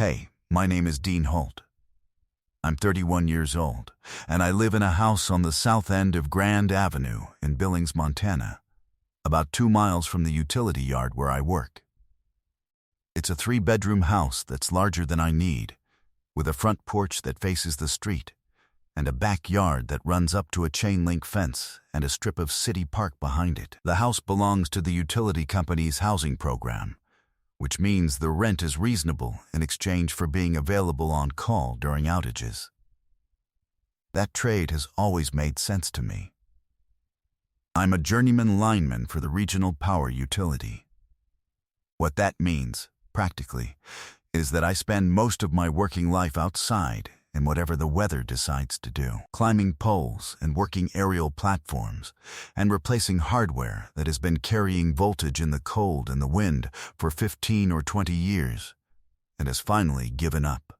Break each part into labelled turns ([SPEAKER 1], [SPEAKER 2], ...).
[SPEAKER 1] Hey, my name is Dean Holt. I'm 31 years old, and I live in a house on the south end of Grand Avenue in Billings, Montana, about 2 miles from the utility yard where I work. It's a 3-bedroom house that's larger than I need, with a front porch that faces the street, and a backyard that runs up to a chain-link fence and a strip of city park behind it. The house belongs to the utility company's housing program, which means the rent is reasonable in exchange for being available on call during outages. That trade has always made sense to me. I'm a journeyman lineman for the regional power utility. What that means, practically, is that I spend most of my working life outside in whatever the weather decides to do, climbing poles and working aerial platforms, and replacing hardware that has been carrying voltage in the cold and the wind for 15 or 20 years and has finally given up.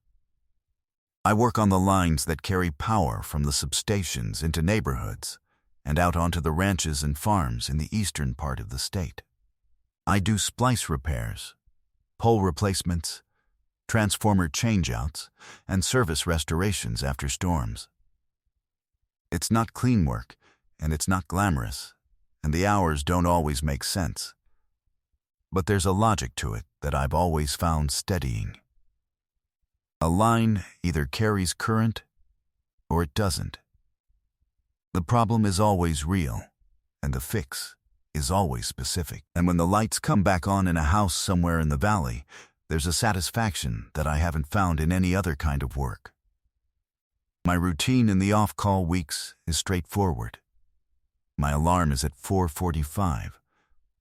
[SPEAKER 1] I work on the lines that carry power from the substations into neighborhoods and out onto the ranches and farms in the eastern part of the state. I do splice repairs, pole replacements, transformer changeouts, and service restorations after storms. It's not clean work, and it's not glamorous, and the hours don't always make sense. But there's a logic to it that I've always found steadying. A line either carries current or it doesn't. The problem is always real, and the fix is always specific. And when the lights come back on in a house somewhere in the valley, there's a satisfaction that I haven't found in any other kind of work. My routine in the off-call weeks is straightforward. My alarm is at 4:45.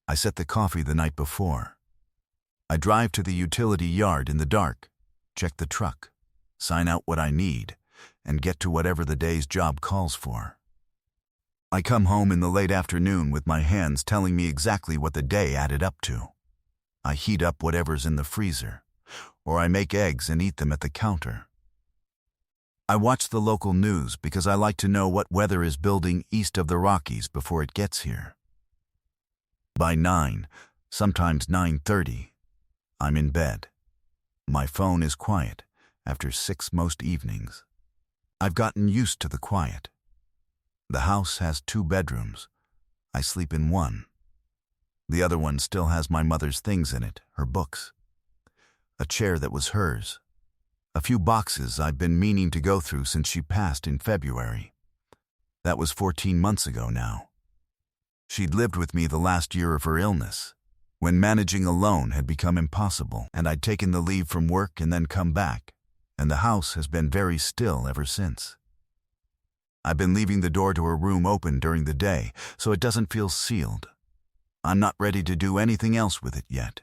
[SPEAKER 1] I set the coffee the night before. I drive to the utility yard in the dark, check the truck, sign out what I need, and get to whatever the day's job calls for. I come home in the late afternoon with my hands telling me exactly what the day added up to. I heat up whatever's in the freezer, or I make eggs and eat them at the counter. I watch the local news because I like to know what weather is building east of the Rockies before it gets here. By 9, sometimes 9:30, I'm in bed. My phone is quiet after 6 most evenings. I've gotten used to the quiet. The house has 2 bedrooms. I sleep in one. The other one still has my mother's things in it, her books. A chair that was hers. A few boxes I've been meaning to go through since she passed in February. That was 14 months ago now. She'd lived with me the last year of her illness, when managing alone had become impossible, and I'd taken the leave from work and then come back, and the house has been very still ever since. I've been leaving the door to her room open during the day, so it doesn't feel sealed. I'm not ready to do anything else with it yet.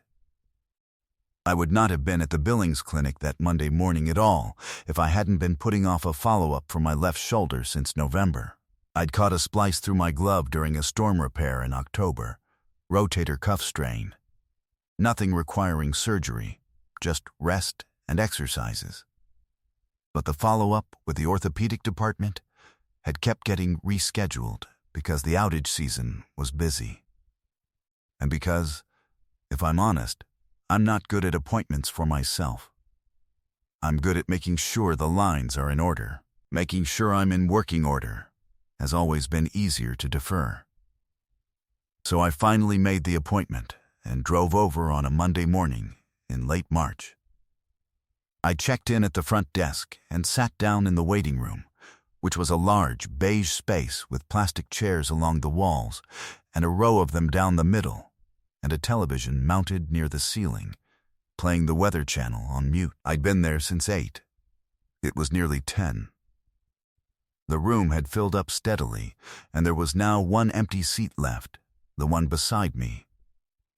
[SPEAKER 1] I would not have been at the Billings clinic that Monday morning at all if I hadn't been putting off a follow-up for my left shoulder since November. I'd caught a splice through my glove during a storm repair in October, rotator cuff strain. Nothing requiring surgery, just rest and exercises. But the follow-up with the orthopedic department had kept getting rescheduled because the outage season was busy. And because, if I'm honest, I'm not good at appointments for myself. I'm good at making sure the lines are in order. Making sure I'm in working order has always been easier to defer. So I finally made the appointment and drove over on a Monday morning in late March. I checked in at the front desk and sat down in the waiting room, which was a large beige space with plastic chairs along the walls and a row of them down the middle, and a television mounted near the ceiling, playing the Weather Channel on mute. I'd been there since 8. It was nearly 10. The room had filled up steadily, and there was now one empty seat left, the one beside me,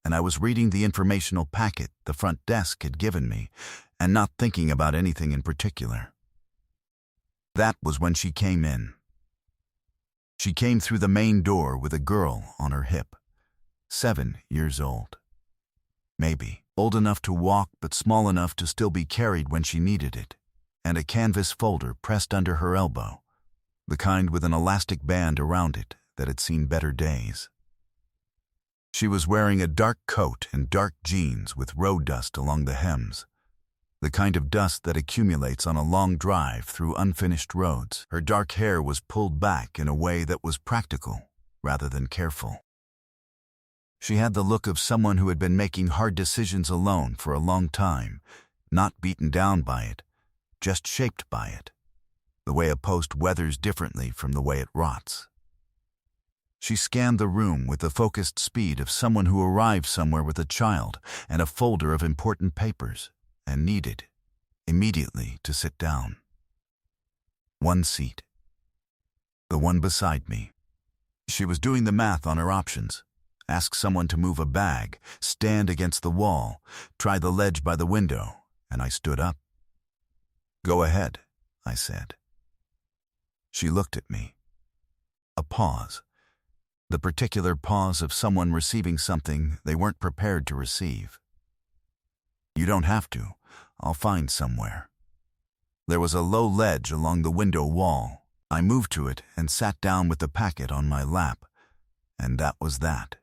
[SPEAKER 1] and I was reading the informational packet the front desk had given me and not thinking about anything in particular. That was when she came in. She came through the main door with a girl on her hip, 7 years old. Maybe. Old enough to walk but small enough to still be carried when she needed it, and a canvas folder pressed under her elbow, the kind with an elastic band around it that had seen better days. She was wearing a dark coat and dark jeans with road dust along the hems, the kind of dust that accumulates on a long drive through unfinished roads. Her dark hair was pulled back in a way that was practical rather than careful. She had the look of someone who had been making hard decisions alone for a long time, not beaten down by it, just shaped by it, the way a post weathers differently from the way it rots. She scanned the room with the focused speed of someone who arrived somewhere with a child and a folder of important papers and needed, immediately, to sit down. One seat. The one beside me. She was doing the math on her options. Ask someone to move a bag, stand against the wall, try the ledge by the window, and I stood up. "Go ahead," I said. She looked at me. A pause. The particular pause of someone receiving something they weren't prepared to receive. "You don't have to. I'll find somewhere." There was a low ledge along the window wall. I moved to it and sat down with the packet on my lap, and that was that.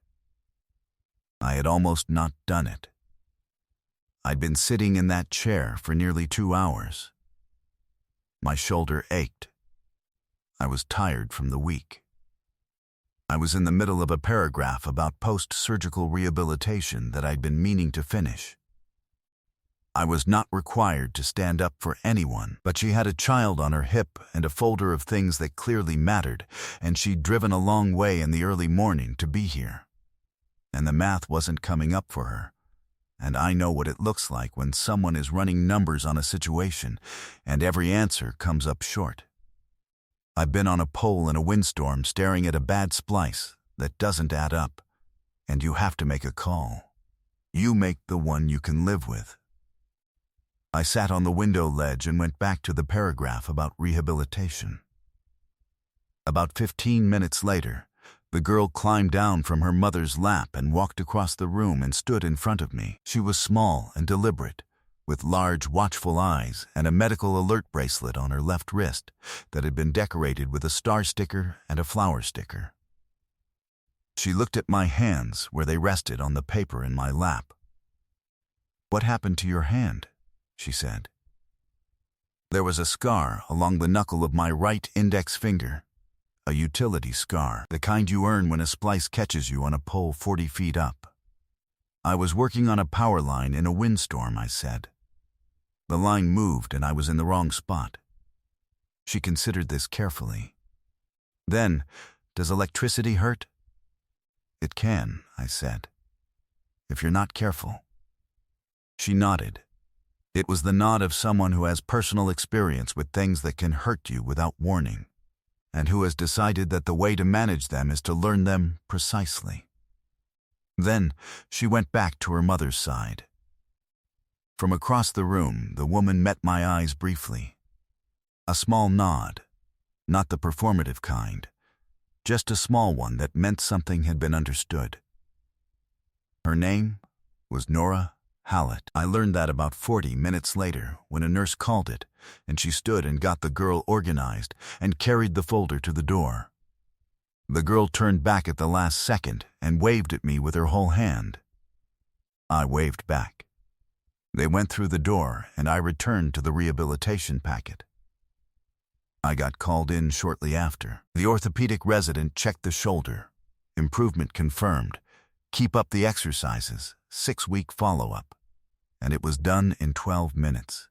[SPEAKER 1] I had almost not done it. I'd been sitting in that chair for nearly 2 hours. My shoulder ached. I was tired from the week. I was in the middle of a paragraph about post-surgical rehabilitation that I'd been meaning to finish. I was not required to stand up for anyone, but she had a child on her hip and a folder of things that clearly mattered, and she'd driven a long way in the early morning to be here. And the math wasn't coming up for her. And I know what it looks like when someone is running numbers on a situation, and every answer comes up short. I've been on a pole in a windstorm staring at a bad splice that doesn't add up, and you have to make a call. You make the one you can live with. I sat on the window ledge and went back to the paragraph about rehabilitation. About 15 minutes later, the girl climbed down from her mother's lap and walked across the room and stood in front of me. She was small and deliberate, with large, watchful eyes and a medical alert bracelet on her left wrist that had been decorated with a star sticker and a flower sticker. She looked at my hands where they rested on the paper in my lap. "What happened to your hand?" she said. There was a scar along the knuckle of my right index finger, a utility scar, the kind you earn when a splice catches you on a pole 40 feet up. "I was working on a power line in a windstorm," I said. "The line moved and I was in the wrong spot." She considered this carefully. Then, "Does electricity hurt?" "It can," I said, "if you're not careful." She nodded. It was the nod of someone who has personal experience with things that can hurt you without warning, and who has decided that the way to manage them is to learn them precisely. Then she went back to her mother's side. From across the room, the woman met my eyes briefly. A small nod, not the performative kind, just a small one that meant something had been understood. Her name was Nora Hallett. I learned that about 40 minutes later when a nurse called it, and she stood and got the girl organized and carried the folder to the door. The girl turned back at the last second and waved at me with her whole hand. I waved back. They went through the door and I returned to the rehabilitation packet. I got called in shortly after. The orthopedic resident checked the shoulder. Improvement confirmed. Keep up the exercises. 6-week follow-up. And it was done in 12 minutes.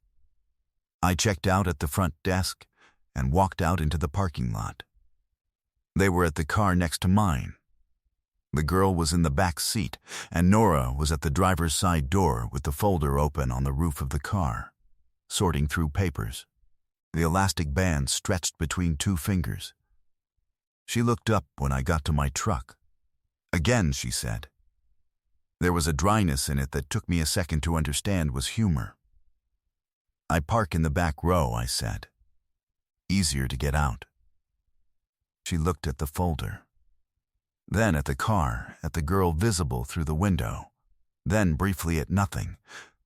[SPEAKER 1] I checked out at the front desk and walked out into the parking lot. They were at the car next to mine. The girl was in the back seat, and Nora was at the driver's side door with the folder open on the roof of the car, sorting through papers. The elastic band stretched between 2 fingers. She looked up when I got to my truck. "Again," she said. There was a dryness in it that took me a second to understand was humor. "I park in the back row," I said. "Easier to get out." She looked at the folder. Then at the car, at the girl visible through the window. Then briefly at nothing,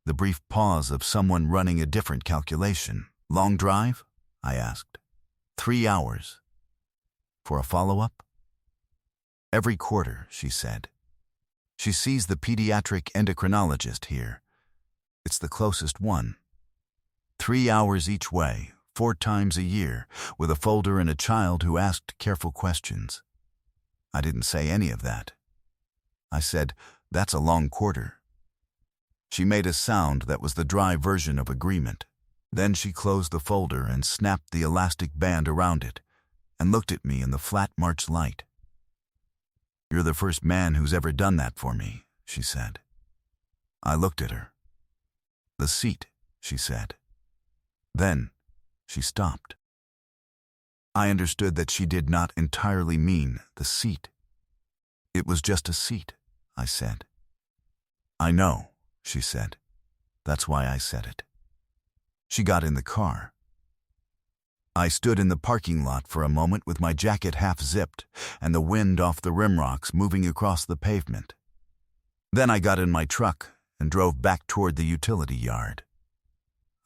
[SPEAKER 1] the brief pause of someone running a different calculation. "Long drive?" I asked. 3 hours. "For a follow-up?" "Every quarter," she said. "She sees the pediatric endocrinologist here. It's the closest one. 3 hours each way, 4 times a year, with a folder and a child who asked careful questions. I didn't say any of that. I said, "That's a long quarter." She made a sound that was the dry version of agreement. Then she closed the folder and snapped the elastic band around it, and looked at me in the flat March light. "You're the first man who's ever done that for me," she said. I looked at her. "The seat," she said. Then she stopped. I understood that she did not entirely mean the seat. "It was just a seat," I said. "I know," she said. "That's why I said it." She got in the car. I stood in the parking lot for a moment with my jacket half zipped and the wind off the rim rocks moving across the pavement. Then I got in my truck and drove back toward the utility yard.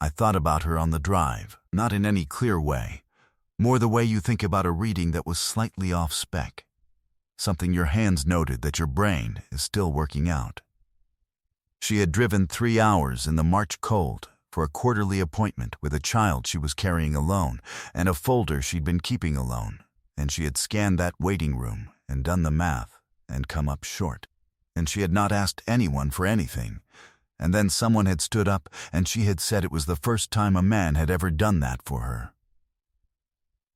[SPEAKER 1] I thought about her on the drive, not in any clear way, more the way you think about a reading that was slightly off spec, something your hands noted that your brain is still working out. She had driven 3 hours in the March cold for a quarterly appointment with a child she was carrying alone and a folder she'd been keeping alone, and she had scanned that waiting room and done the math and come up short. And she had not asked anyone for anything, and then someone had stood up and she had said it was the first time a man had ever done that for her.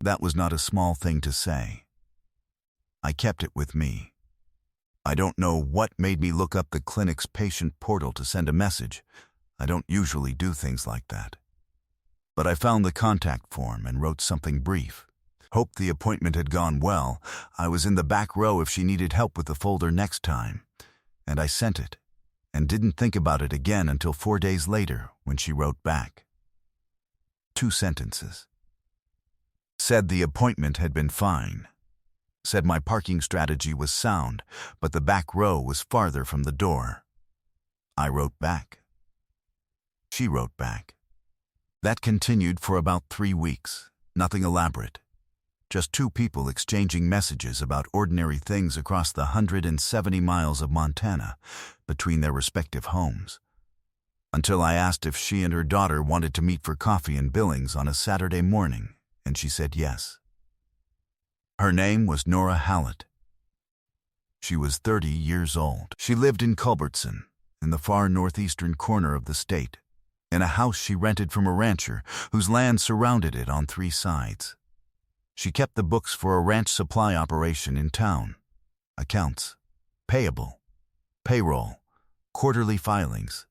[SPEAKER 1] That was not a small thing to say. I kept it with me. I don't know what made me look up the clinic's patient portal to send a message. I don't usually do things like that. But I found the contact form and wrote something brief. Hoped the appointment had gone well. I was in the back row if she needed help with the folder next time. And I sent it, and didn't think about it again until 4 days later when she wrote back. 2 sentences. Said the appointment had been fine. Said my parking strategy was sound, but the back row was farther from the door. I wrote back. She wrote back. That continued for about 3 weeks, nothing elaborate. Just 2 people exchanging messages about ordinary things across the 170 miles of Montana between their respective homes. Until I asked if she and her daughter wanted to meet for coffee in Billings on a Saturday morning, and she said yes. Her name was Nora Hallett. She was 30 years old. She lived in Culbertson, in the far northeastern corner of the state, in a house she rented from a rancher whose land surrounded it on 3 sides. She kept the books for a ranch supply operation in town. Accounts, payable, payroll, quarterly filings.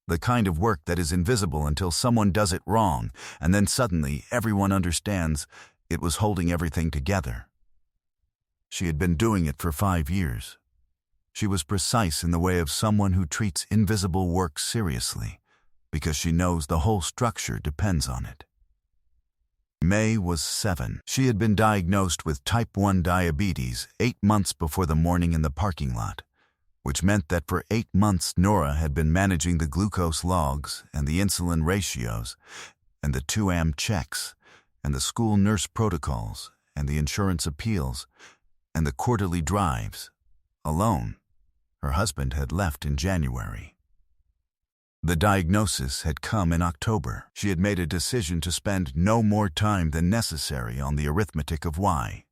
[SPEAKER 1] The kind of work that is invisible until someone does it wrong, and then suddenly everyone understands it was holding everything together. She had been doing it for 5 years. She was precise in the way of someone who treats invisible work seriously, because she knows the whole structure depends on it. May was 7. She had been diagnosed with type 1 diabetes 8 months before the morning in the parking lot, which meant that for 8 months Nora had been managing the glucose logs and the insulin ratios and the 2am checks and the school nurse protocols and the insurance appeals and the quarterly drives, alone. Her husband had left in January. The diagnosis had come in October. She had made a decision to spend no more time than necessary on the arithmetic of why.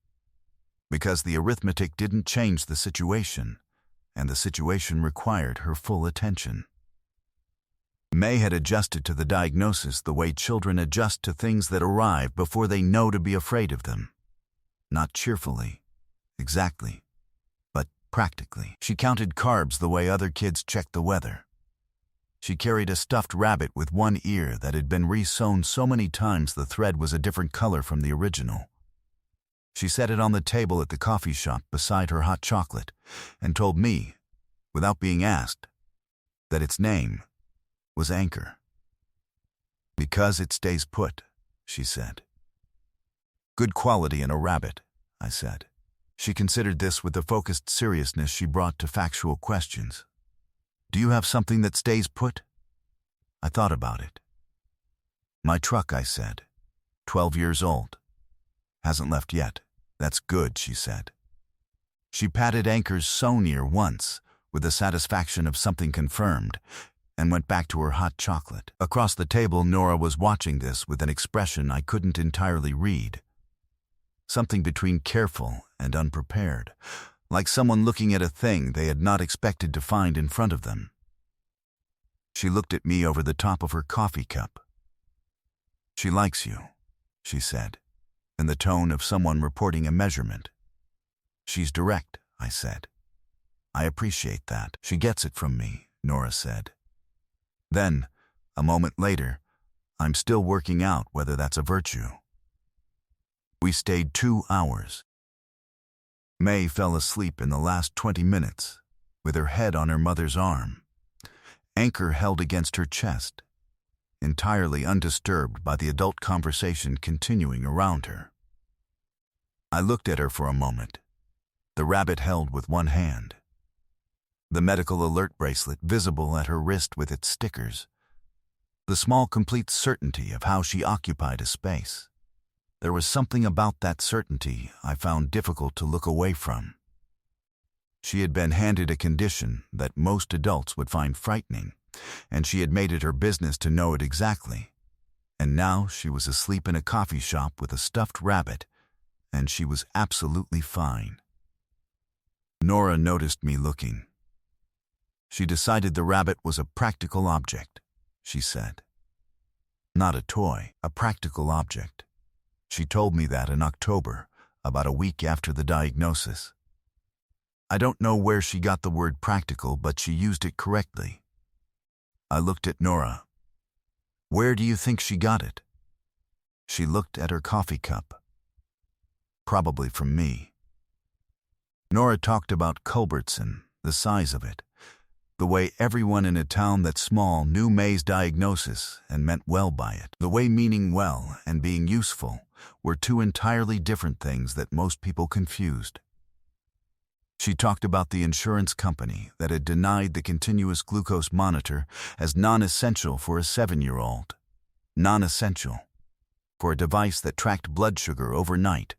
[SPEAKER 1] Because the arithmetic didn't change the situation, and the situation required her full attention. May had adjusted to the diagnosis the way children adjust to things that arrive before they know to be afraid of them. Not cheerfully, exactly, but practically. She counted carbs the way other kids checked the weather. She carried a stuffed rabbit with one ear that had been re-sewn so many times the thread was a different color from the original. She set it on the table at the coffee shop beside her hot chocolate and told me, without being asked, that its name was Anchor. "Because it stays put," she said. "Good quality in a rabbit," I said. She considered this with the focused seriousness she brought to factual questions. "Do you have something that stays put?" I thought about it. "My truck," I said. 12 years old. "Hasn't left yet." "That's good," she said. She patted Anchor's sewn ear once, with the satisfaction of something confirmed, and went back to her hot chocolate. Across the table, Nora was watching this with an expression I couldn't entirely read. Something between careful and unprepared, like someone looking at a thing they had not expected to find in front of them. She looked at me over the top of her coffee cup. "She likes you," she said, in the tone of someone reporting a measurement. "She's direct," I said. "I appreciate that." "She gets it from me," Nora said. Then, a moment later, "I'm still working out whether that's a virtue." We stayed 2 hours. May fell asleep in the last 20 minutes, with her head on her mother's arm, anchor held against her chest, entirely undisturbed by the adult conversation continuing around her. I looked at her for a moment, the rabbit held with one hand, the medical alert bracelet visible at her wrist with its stickers, the small complete certainty of how she occupied a space. There was something about that certainty I found difficult to look away from. She had been handed a condition that most adults would find frightening, and she had made it her business to know it exactly. And now she was asleep in a coffee shop with a stuffed rabbit, and she was absolutely fine. Nora noticed me looking. She decided the rabbit was a practical object, she said. Not a toy, a practical object. She told me that in October, about a week after the diagnosis. I don't know where she got the word practical, but she used it correctly. I looked at Nora. "Where do you think she got it?" She looked at her coffee cup. "Probably from me." Nora talked about Culbertson, the size of it, the way everyone in a town that small knew May's diagnosis and meant well by it, the way meaning well and being useful were two entirely different things that most people confused. She talked about the insurance company that had denied the continuous glucose monitor as non-essential for a 7-year-old. Non-essential for a device that tracked blood sugar overnight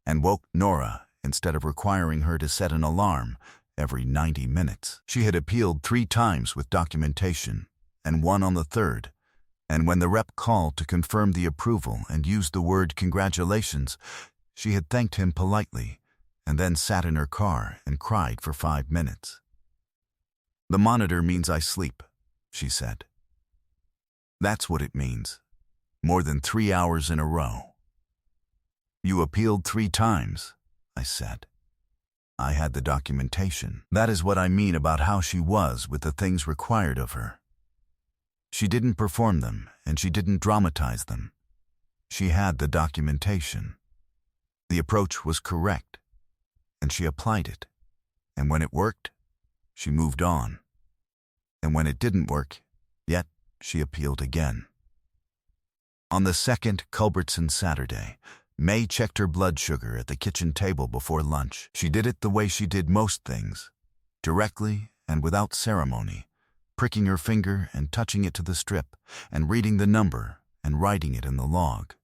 [SPEAKER 1] and woke Nora instead of requiring her to set an alarm every 90 minutes. She had appealed 3 times with documentation and won on the 3rd. And when the rep called to confirm the approval and used the word congratulations, she had thanked him politely and then sat in her car and cried for 5 minutes. "The monitor means I sleep," she said. "That's what it means. More than 3 hours in a row." "You appealed 3 times," I said. I had the documentation. That is what I mean about how she was with the things required of her. She didn't perform them, and she didn't dramatize them. She had the documentation. The approach was correct, and she applied it. And when it worked, she moved on. And when it didn't work, yet she appealed again. On the second Culbertson Saturday, May checked her blood sugar at the kitchen table before lunch. She did it the way she did most things, directly and without ceremony, pricking her finger and touching it to the strip, and reading the number and writing it in the log.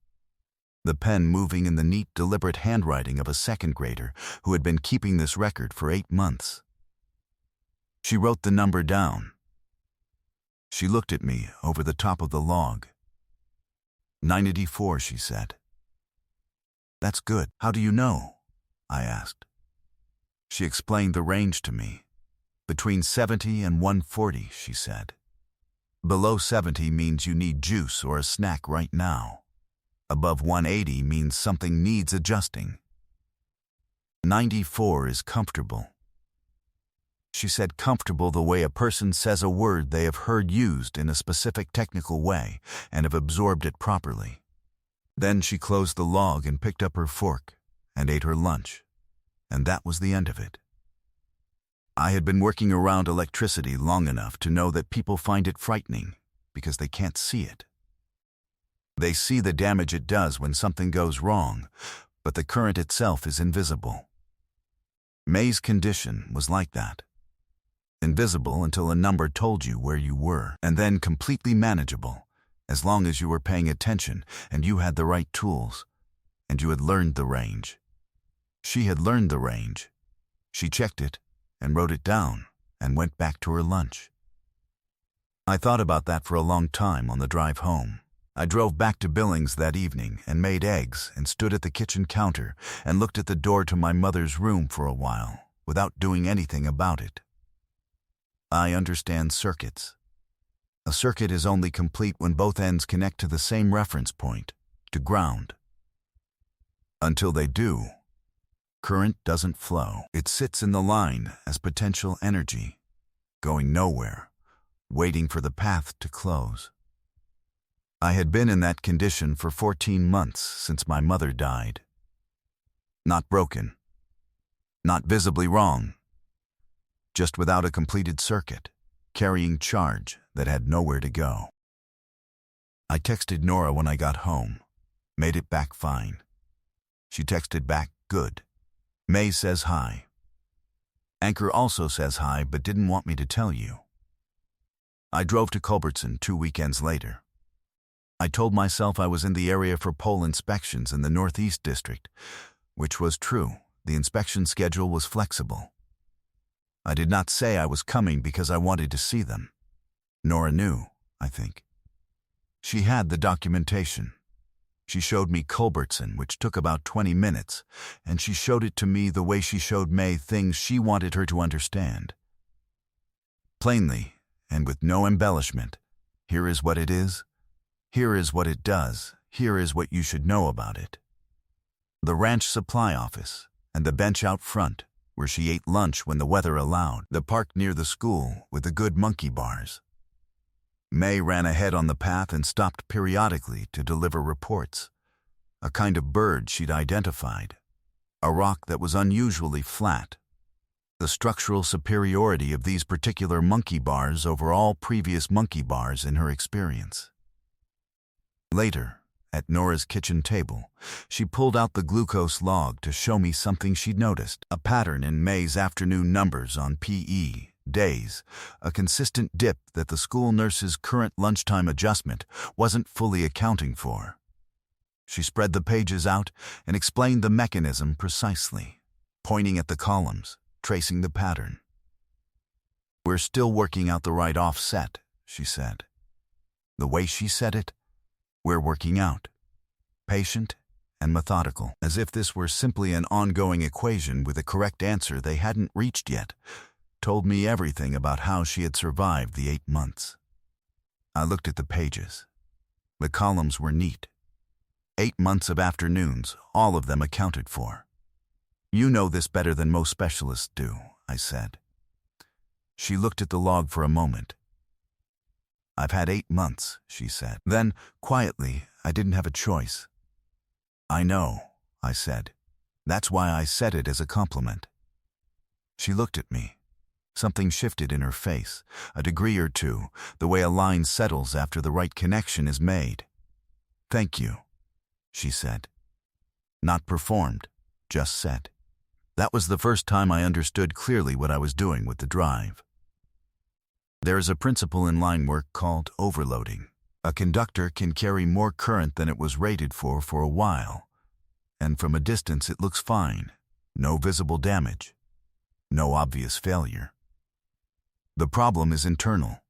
[SPEAKER 1] The pen moving in the neat, deliberate handwriting of a 2nd grader who had been keeping this record for 8 months. She wrote the number down. She looked at me over the top of the log. 984, she said. "That's good. How do you know?" I asked. She explained the range to me. "Between 70 and 140, she said. Below 70 means you need juice or a snack right now. Above 180 means something needs adjusting. 94 is comfortable." She said comfortable the way a person says a word they have heard used in a specific technical way and have absorbed it properly. Then she closed the log and picked up her fork and ate her lunch, and that was the end of it. I had been working around electricity long enough to know that people find it frightening because they can't see it. They see the damage it does when something goes wrong, but the current itself is invisible. May's condition was like that. Invisible until a number told you where you were, and then completely manageable, as long as you were paying attention and you had the right tools, and you had learned the range. She had learned the range. She checked it and wrote it down and went back to her lunch. I thought about that for a long time on the drive home. I drove back to Billings that evening and made eggs and stood at the kitchen counter and looked at the door to my mother's room for a while without doing anything about it. I understand circuits. A circuit is only complete when both ends connect to the same reference point, to ground. Until they do, current doesn't flow. It sits in the line as potential energy, going nowhere, waiting for the path to close. I had been in that condition for 14 months since my mother died. Not broken, not visibly wrong, just without a completed circuit, carrying charge that had nowhere to go. I texted Nora when I got home, made it back fine. She texted back, good. May says hi. Anchor also says hi but didn't want me to tell you. I drove to Culbertson 2 weekends later. I told myself I was in the area for pole inspections in the Northeast District, which was true. The inspection schedule was flexible. I did not say I was coming because I wanted to see them. Nora knew, I think. She had the documentation. She showed me Culbertson, which took about 20 minutes, and she showed it to me the way she showed May things she wanted her to understand. Plainly, and with no embellishment, here is what it is. Here is what it does. Here is what you should know about it. The ranch supply office and the bench out front, where she ate lunch when the weather allowed. The park near the school with the good monkey bars. May ran ahead on the path and stopped periodically to deliver reports. A kind of bird she'd identified. A rock that was unusually flat. The structural superiority of these particular monkey bars over all previous monkey bars in her experience. Later, at Nora's kitchen table, she pulled out the glucose log to show me something she'd noticed, a pattern in May's afternoon numbers on PE, days, a consistent dip that the school nurse's current lunchtime adjustment wasn't fully accounting for. She spread the pages out and explained the mechanism precisely, pointing at the columns, tracing the pattern. We're still working out the right offset, she said. The way she said it, we're working out, patient and methodical, as if this were simply an ongoing equation with a correct answer they hadn't reached yet, told me everything about how she had survived the 8 months. I looked at the pages. The columns were neat. 8 months of afternoons, all of them accounted for. You know this better than most specialists do, I said. She looked at the log for a moment. I've had 8 months, she said. Then, quietly, I didn't have a choice. I know, I said. That's why I said it as a compliment. She looked at me. Something shifted in her face, a degree or two, the way a line settles after the right connection is made. Thank you, she said. Not performed, just said. That was the first time I understood clearly what I was doing with the drive. There is a principle in line work called overloading. A conductor can carry more current than it was rated for a while, and from a distance it looks fine, no visible damage, no obvious failure. The problem is internal.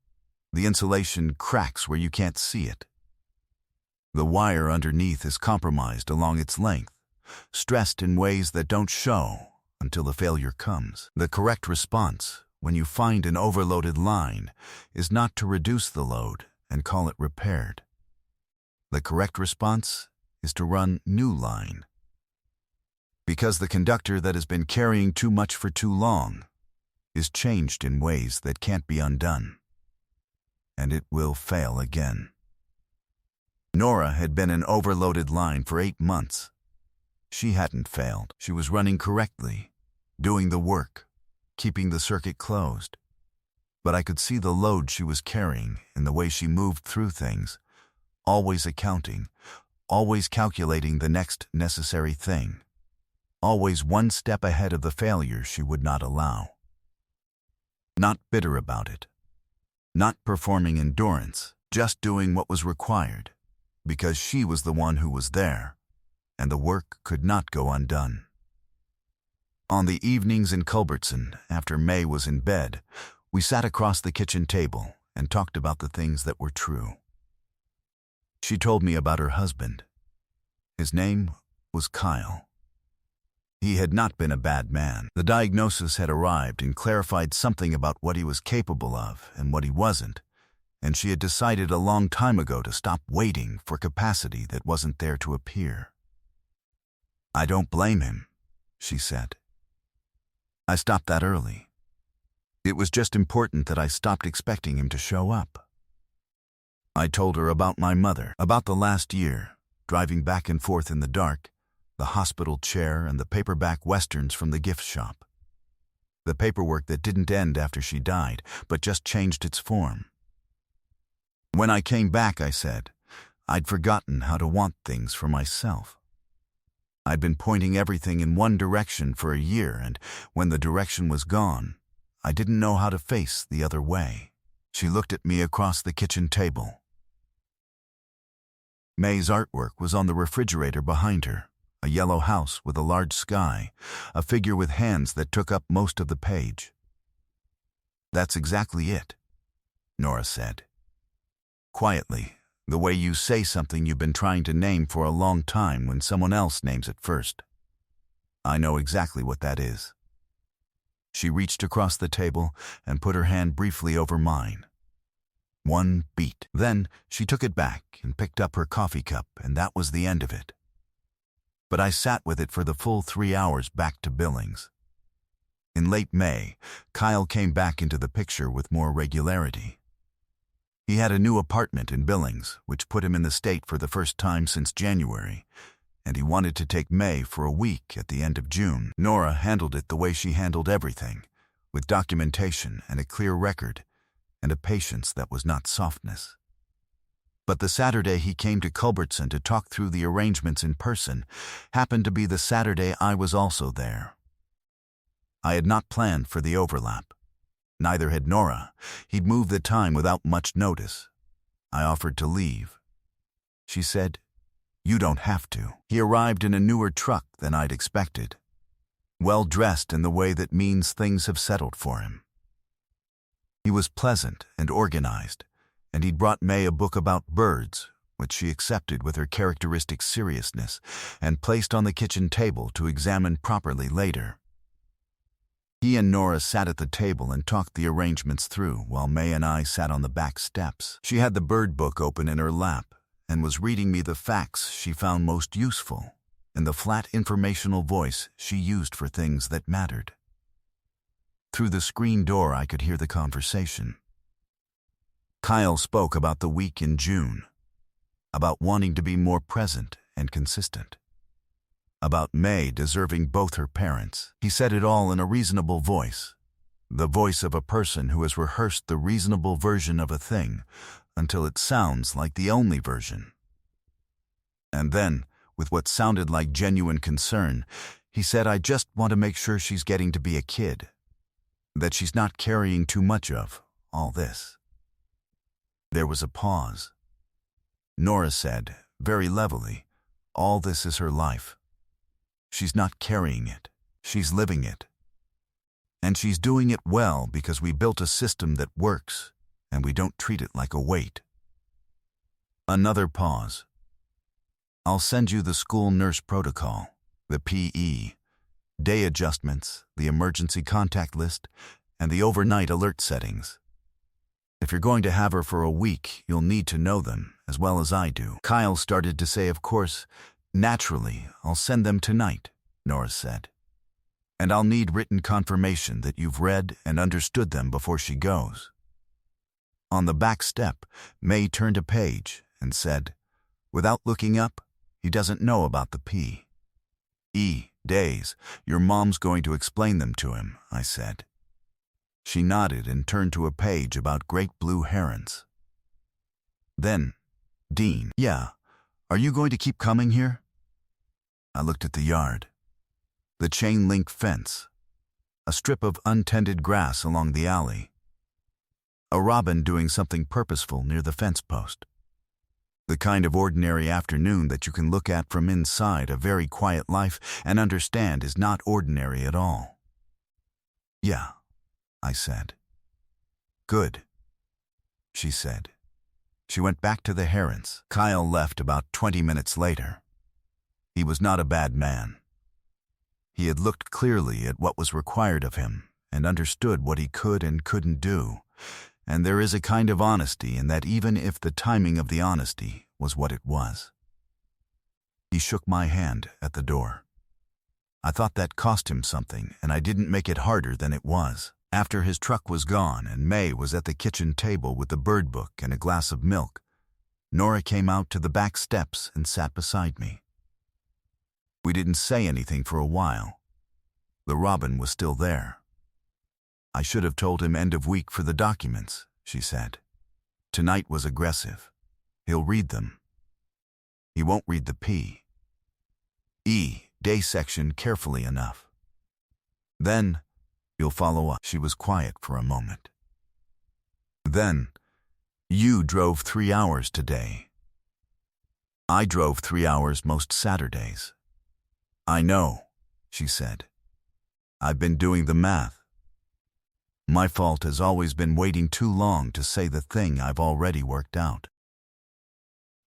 [SPEAKER 1] The insulation cracks where you can't see it. The wire underneath is compromised along its length, stressed in ways that don't show until the failure comes. The correct response, when you find an overloaded line, is not to reduce the load and call it repaired. The correct response is to run new line. Because the conductor that has been carrying too much for too long is changed in ways that can't be undone. And it will fail again. Nora had been an overloaded line for 8 months. She hadn't failed. She was running correctly, doing the work, keeping the circuit closed. But I could see the load she was carrying in the way she moved through things, always accounting, always calculating the next necessary thing, always one step ahead of the failure she would not allow. Not bitter about it, not performing endurance, just doing what was required, because she was the one who was there, and the work could not go undone. On the evenings in Culbertson, after May was in bed, we sat across the kitchen table and talked about the things that were true. She told me about her husband. His name was Kyle. He had not been a bad man. The diagnosis had arrived and clarified something about what he was capable of and what he wasn't, and she had decided a long time ago to stop waiting for capacity that wasn't there to appear. "I don't blame him," she said. "I stopped that early. It was just important that I stopped expecting him to show up." I told her about my mother, about the last year, driving back and forth in the dark, the hospital chair and the paperback westerns from the gift shop. The paperwork that didn't end after she died, but just changed its form. When I came back, I said, I'd forgotten how to want things for myself. I'd been pointing everything in one direction for a year, and when the direction was gone, I didn't know how to face the other way. She looked at me across the kitchen table. May's artwork was on the refrigerator behind her, a yellow house with a large sky, a figure with hands that took up most of the page. "That's exactly it," Nora said. Quietly, the way you say something you've been trying to name for a long time when someone else names it first. I know exactly what that is. She reached across the table and put her hand briefly over mine. One beat. Then she took it back and picked up her coffee cup, and that was the end of it. But I sat with it for the full 3 hours back to Billings. In late May, Kyle came back into the picture with more regularity. He had a new apartment in Billings, which put him in the state for the first time since January, and he wanted to take May for a week at the end of June. Nora handled it the way she handled everything, with documentation and a clear record, and a patience that was not softness. But the Saturday he came to Culbertson to talk through the arrangements in person happened to be the Saturday I was also there. I had not planned for the overlap. Neither had Nora. He'd moved the time without much notice. I offered to leave. She said, "You don't have to." He arrived in a newer truck than I'd expected, well-dressed in the way that means things have settled for him. He was pleasant and organized, and he'd brought May a book about birds, which she accepted with her characteristic seriousness and placed on the kitchen table to examine properly later. He and Nora sat at the table and talked the arrangements through while May and I sat on the back steps. She had the bird book open in her lap and was reading me the facts she found most useful in the flat informational voice she used for things that mattered. Through the screen door I could hear the conversation. Kyle spoke about the week in June, about wanting to be more present and consistent, about May deserving both her parents. He said it all in a reasonable voice, the voice of a person who has rehearsed the reasonable version of a thing until it sounds like the only version. And then, with what sounded like genuine concern, he said, "I just want to make sure she's getting to be a kid, that she's not carrying too much of all this." There was a pause. Nora said, very levelly, "All this is her life. She's not carrying it. She's living it. And she's doing it well because we built a system that works, and we don't treat it like a weight." Another pause. "I'll send you the school nurse protocol, the PE, day adjustments, the emergency contact list, and the overnight alert settings. If you're going to have her for a week, you'll need to know them, as well as I do." Kyle started to say, "Of course, naturally, I'll send them tonight," Nora said. "And I'll need written confirmation that you've read and understood them before she goes." On the back step, May turned a page and said, "Without looking up, he doesn't know about the P.E. days. Your mom's going to explain them to him," I said. She nodded and turned to a page about great blue herons. Then, "Dean, yeah, are you going to keep coming here?" I looked at the yard. The chain-link fence, a strip of untended grass along the alley, a robin doing something purposeful near the fence post. The kind of ordinary afternoon that you can look at from inside a very quiet life and understand is not ordinary at all. "Yeah," I said. "Good." she said. She went back to the herons. Kyle left about 20 minutes later. He was not a bad man. He had looked clearly at what was required of him and understood what he could and couldn't do, and there is a kind of honesty in that, even if the timing of the honesty was what it was. He shook my hand at the door. I thought that cost him something, and I didn't make it harder than it was. After his truck was gone and May was at the kitchen table with the bird book and a glass of milk, Nora came out to the back steps and sat beside me. We didn't say anything for a while. The robin was still there. I should have told him end of week for the documents, she said. Tonight was aggressive. He'll read them. He won't read the day section carefully enough. Then, you'll follow up. She was quiet for a moment. Then, you drove 3 hours today. I drove 3 hours most Saturdays. I know, she said. I've been doing the math. My fault has always been waiting too long to say the thing I've already worked out.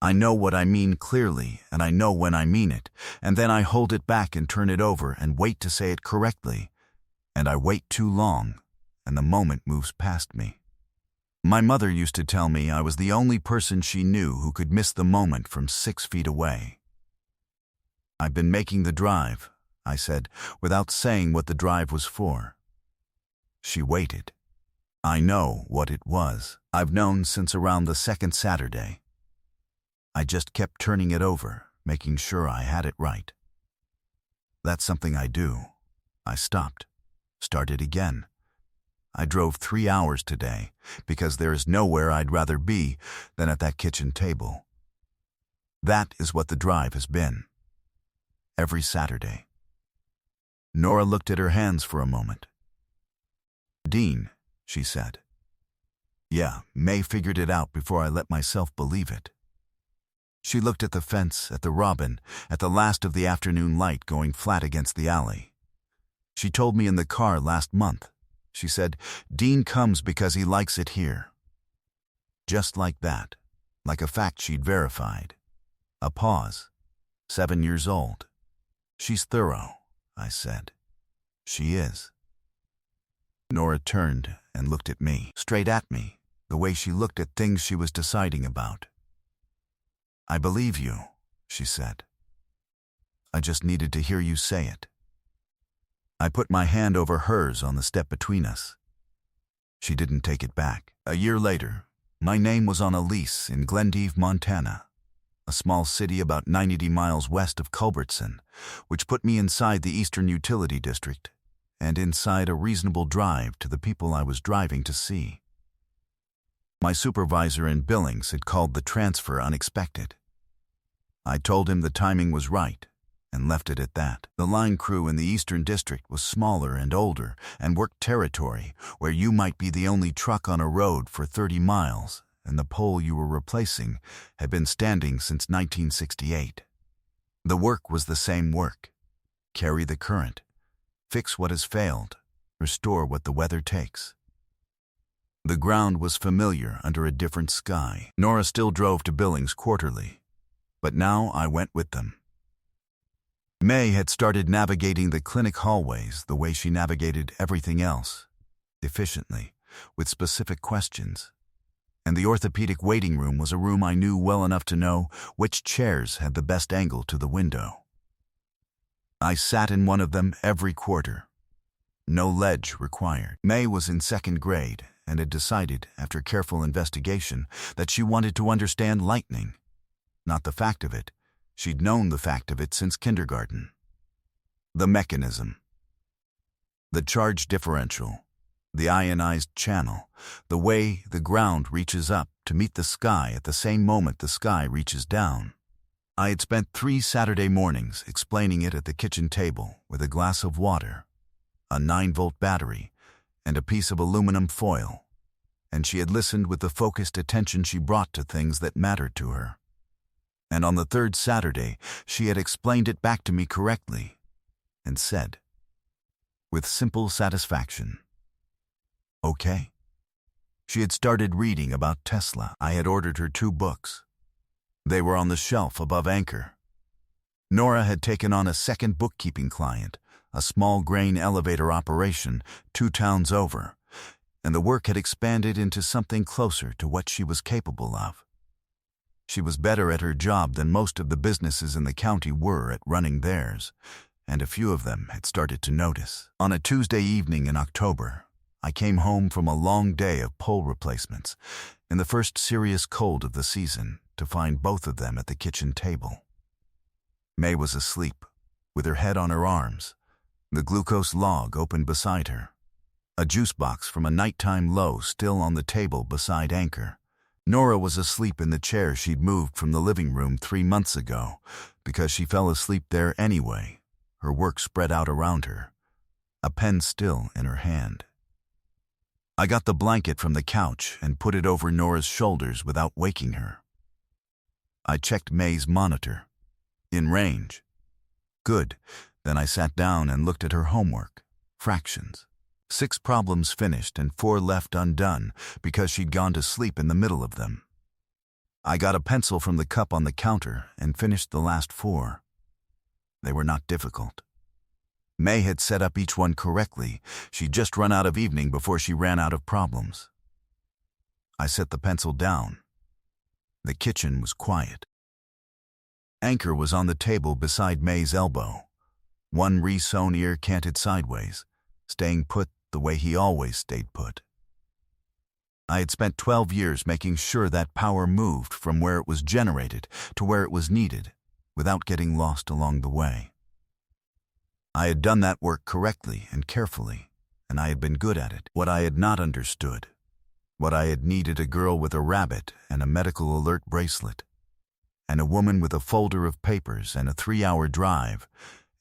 [SPEAKER 1] I know what I mean clearly, and I know when I mean it, and then I hold it back and turn it over and wait to say it correctly, and I wait too long, and the moment moves past me. My mother used to tell me I was the only person she knew who could miss the moment from 6 feet away. I've been making the drive, I said, without saying what the drive was for. She waited. I know what it was. I've known since around the second Saturday. I just kept turning it over, making sure I had it right. That's something I do. I stopped, started again. I drove 3 hours today because there is nowhere I'd rather be than at that kitchen table. That is what the drive has been. Every Saturday. Nora looked at her hands for a moment. Dean, she said. Yeah, May figured it out before I let myself believe it. She looked at the fence, at the robin, at the last of the afternoon light going flat against the alley. She told me in the car last month. She said, Dean comes because he likes it here. Just like that, like a fact she'd verified. A pause. 7 years old. She's thorough, I said. She is. Nora turned and looked at me, straight at me, the way she looked at things she was deciding about. I believe you, she said. I just needed to hear you say it. I put my hand over hers on the step between us. She didn't take it back. A year later, my name was on a lease in Glendive, Montana, a small city about 90 miles west of Culbertson, which put me inside the Eastern Utility District and inside a reasonable drive to the people I was driving to see. My supervisor in Billings had called the transfer unexpected. I told him the timing was right and left it at that. The line crew in the Eastern District was smaller and older and worked territory where you might be the only truck on a road for 30 miles and the pole you were replacing had been standing since 1968. The work was the same work. Carry the current. Fix what has failed. Restore what the weather takes. The ground was familiar under a different sky. Nora still drove to Billings quarterly, but now I went with them. May had started navigating the clinic hallways the way she navigated everything else, efficiently, with specific questions. And the orthopedic waiting room was a room I knew well enough to know which chairs had the best angle to the window. I sat in one of them every quarter. No ledge required. May was in 2nd grade and had decided, after careful investigation, that she wanted to understand lightning. Not the fact of it. She'd known the fact of it since kindergarten. The mechanism. The charge differential. The ionized channel. The way the ground reaches up to meet the sky at the same moment the sky reaches down. I had spent 3 Saturday mornings explaining it at the kitchen table with a glass of water, a 9-volt battery, and a piece of aluminum foil, and she had listened with the focused attention she brought to things that mattered to her. And on the 3rd Saturday, she had explained it back to me correctly, and said, with simple satisfaction, "Okay." She had started reading about Tesla. I had ordered her 2 books. They were on the shelf above Anchor. Nora had taken on a second bookkeeping client, a small grain elevator operation 2 towns over, and the work had expanded into something closer to what she was capable of. She was better at her job than most of the businesses in the county were at running theirs, and a few of them had started to notice. On a Tuesday evening in October, I came home from a long day of pole replacements in the first serious cold of the season to find both of them at the kitchen table. May was asleep, with her head on her arms, the glucose log open beside her, a juice box from a nighttime low still on the table beside Anchor. Nora was asleep in the chair she'd moved from the living room 3 months ago because she fell asleep there anyway, her work spread out around her, a pen still in her hand. I got the blanket from the couch and put it over Nora's shoulders without waking her. I checked May's monitor. In range. Good. Then I sat down and looked at her homework. Fractions. 6 problems finished and 4 left undone because she'd gone to sleep in the middle of them. I got a pencil from the cup on the counter and finished the last 4. They were not difficult. May had set up each one correctly. She'd just run out of evening before she ran out of problems. I set the pencil down. The kitchen was quiet. Anchor was on the table beside May's elbow, one re-sewn ear canted sideways, staying put the way he always stayed put. I had spent 12 years making sure that power moved from where it was generated to where it was needed, without getting lost along the way. I had done that work correctly and carefully, and I had been good at it. What I had not understood, what I had needed a girl with a rabbit and a medical alert bracelet, and a woman with a folder of papers and a 3-hour drive,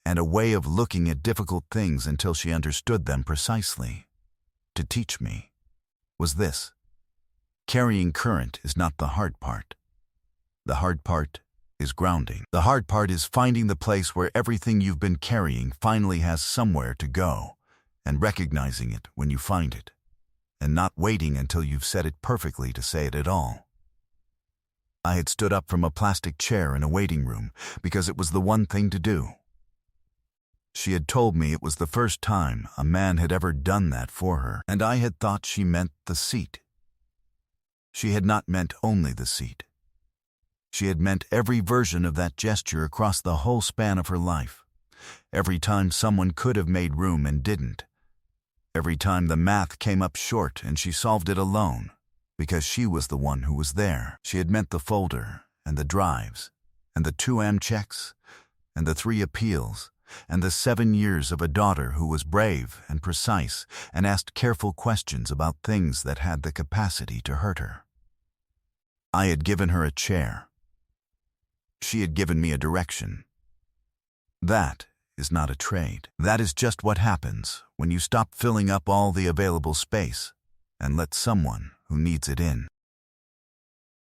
[SPEAKER 1] and a way of looking at difficult things until she understood them precisely, to teach me, was this. Carrying current is not the hard part. The hard part is grounding. The hard part is finding the place where everything you've been carrying finally has somewhere to go, and recognizing it when you find it, and not waiting until you've said it perfectly to say it at all. I had stood up from a plastic chair in a waiting room because it was the one thing to do. She had told me it was the first time a man had ever done that for her, and I had thought she meant the seat. She had not meant only the seat. She had meant every version of that gesture across the whole span of her life. Every time someone could have made room and didn't. Every time the math came up short and she solved it alone, because she was the one who was there. She had meant the folder, and the drives, and the 2 checks, and the 3 appeals, and the 7 years of a daughter who was brave and precise and asked careful questions about things that had the capacity to hurt her. I had given her a chair. She had given me a direction. That is not a trade. That is just what happens when you stop filling up all the available space and let someone who needs it in.